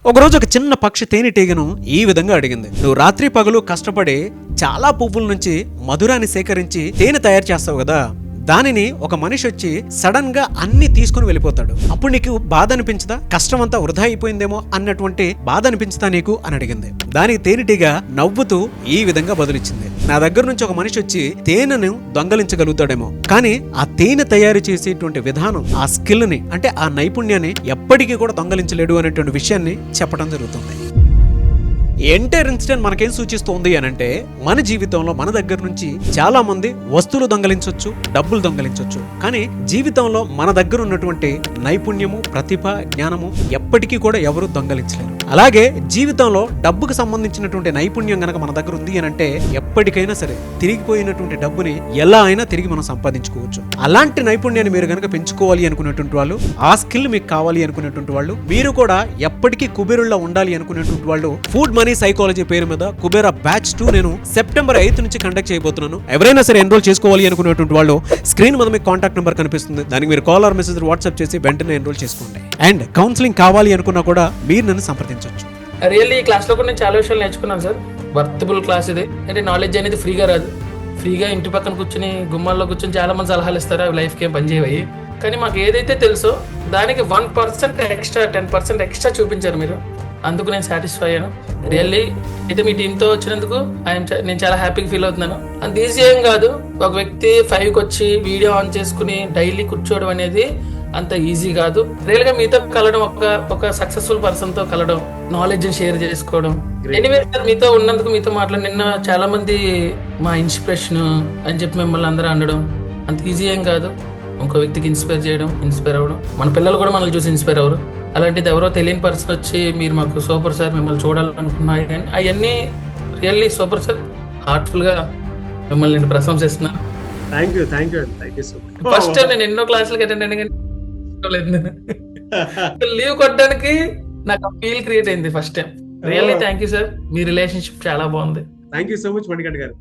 ఒకరోజు ఒక చిన్న పక్షి తేనెటీగను ఈ విధంగా అడిగింది, నువ్వు రాత్రి పగలు కష్టపడి చాలా పువ్వుల నుంచి మధురాన్ని సేకరించి తేనె తయారు చేస్తావు కదా, దానిని ఒక మనిషి వచ్చి సడన్ గా అన్ని తీసుకుని వెళ్ళిపోతాడు, అప్పుడు నీకు బాధ అనిపించదా? కష్టం అంతా వృధా అయిపోయిందేమో అన్నటువంటి బాధ అనిపించదా నీకు అని అడిగింది. దానికి తేనెటీగ నవ్వుతూ ఈ విధంగా బదులిచ్చింది, నా దగ్గర నుంచి ఒక మనిషి వచ్చి తేనెను దొంగలించగలుగుతాడేమో, కానీ ఆ తేనె తయారు చేసేటువంటి విధానం, ఆ స్కిల్ ని అంటే ఆ నైపుణ్యాన్ని ఎప్పటికీ కూడా దొంగలించలేడు అనేటువంటి విషయాన్ని చెప్పడం జరుగుతుంది. ఎంటైర్ ఇన్సిడెంట్ మనకేం సూచిస్తోంది అనంటే, మన జీవితంలో మన దగ్గర నుంచి చాలా మంది వస్తువులు దొంగలించవచ్చు, డబ్బులు దొంగలించవచ్చు, కానీ జీవితంలో మన దగ్గర ఉన్నటువంటి నైపుణ్యము, ప్రతిభ, జ్ఞానము ఎప్పటికీ కూడా ఎవరు దొంగలించలేరు. అలాగే జీవితంలో డబ్బుకు సంబంధించినటువంటి నైపుణ్యం గనక మన దగ్గర ఉంది అనంటే, ఎప్పటికైనా సరే తిరిగిపోయినటువంటి డబ్బుని ఎలా అయినా తిరిగి మనం సంపాదించుకోవచ్చు. అలాంటి నైపుణ్యాన్ని మీరు గనక పెంచుకోవాలి అనుకునేటువంటి వాళ్ళు, ఆ స్కిల్ మీకు కావాలి అనుకునేటువంటి వాళ్ళు, మీరు కూడా ఎప్పటికీ కుబేరుల్లో ఉండాలి అనుకునేటువంటి వాళ్ళు, ఫుడ్ మనీ సైకాలజీ పేరు మీద కుబేరా బ్యాచ్ 2 నేను సెప్టెంబర్ 8 నుంచి కండక్ట్ చేయబోతున్నాను. ఎవరైనా సరే ఎన్రోల్ చేసుకోవాలి అనుకునేటువంటి వాళ్ళు స్క్రీన్ మీద మీకు కాంటాక్ట్ నెంబర్ కనిపిస్తుంది, దానికి మీరు కాల్ ఆర్ మెసేజ్ వాట్సాప్ చేసి వెంటనే ఎన్రోల్ చేసుకోండి. అండ్ కౌన్సిలింగ్ కావాలి అనుకున్నా కూడా మీరు నన్ను సంప్రదించవచ్చు. రియల్లీ ఈ క్లాస్ లో కూడా నేను చాలా విషయాలు నేర్చుకున్నాను సార్. వర్తబుల్ క్లాస్ ఇది. అంటే నాలెడ్జ్ అనేది ఫ్రీగా రాదు. ఫ్రీగా ఇంటి పక్కన కూర్చొని గుమ్మాల్లో కూర్చొని చాలా మంది సలహాలు ఇస్తారు, అవి లైఫ్కి ఏం పనిచేయవి. కానీ మాకు ఏదైతే తెలుసో దానికి 1% ఎక్స్ట్రా 10% ఎక్స్ట్రా చూపించారు మీరు, అందుకు నేను సాటిస్ఫై అయ్యాను. రియల్లీ అయితే మీ టీంతో వచ్చినందుకు నేను చాలా హ్యాపీగా ఫీల్ అవుతున్నాను. అంత ఈజీ ఏం కాదు. ఒక వ్యక్తి 5కి వచ్చి వీడియో ఆన్ చేసుకుని డైలీ కూర్చోవడం అనేది అంత ఈజీ కాదు. రియల్ గా మీతో కలవడం, ఒక సక్సెస్ఫుల్ పర్సన్ తో కలవడం, నాలెడ్జ్ షేర్ చేసుకోవడం. ఎనీవే సార్, మీతో ఉన్నందుకు, మీతో మాట్లాడి నిన్న చాలా మంది మా ఇన్స్పిరేషన్ అని చెప్పి మిమ్మల్ని అందరూ అనడం అంత ఈజీ ఏం కాదు. ఇంకో వ్యక్తికి ఇన్స్పైర్ అవ్వడం, మన పిల్లలు కూడా మనల్ని చూసి ఇన్స్పైర్ అవ్వరు. అలాంటిది ఎవరో తెలియని పర్సన్ వచ్చి మీరు మాకు సూపర్ సార్ మిమ్మల్ని చూడాలనుకున్నాయి, కానీ అవన్నీ రియల్లీ సూపర్ సార్. హార్ట్ఫుల్ గా మిమ్మల్ని నేను ప్రశంసిస్తున్నాను. ఫస్ట్ నేను ఎన్నో క్లాసులకి అటెండ్ అయినా కానీ లీవ్ కొట్టడానికి నాకు ఫీల్ క్రియేట్ అయింది first time. Really thank you sir. Me relationship చాలా బాగుంది. Thank you so much Manikanta గారు.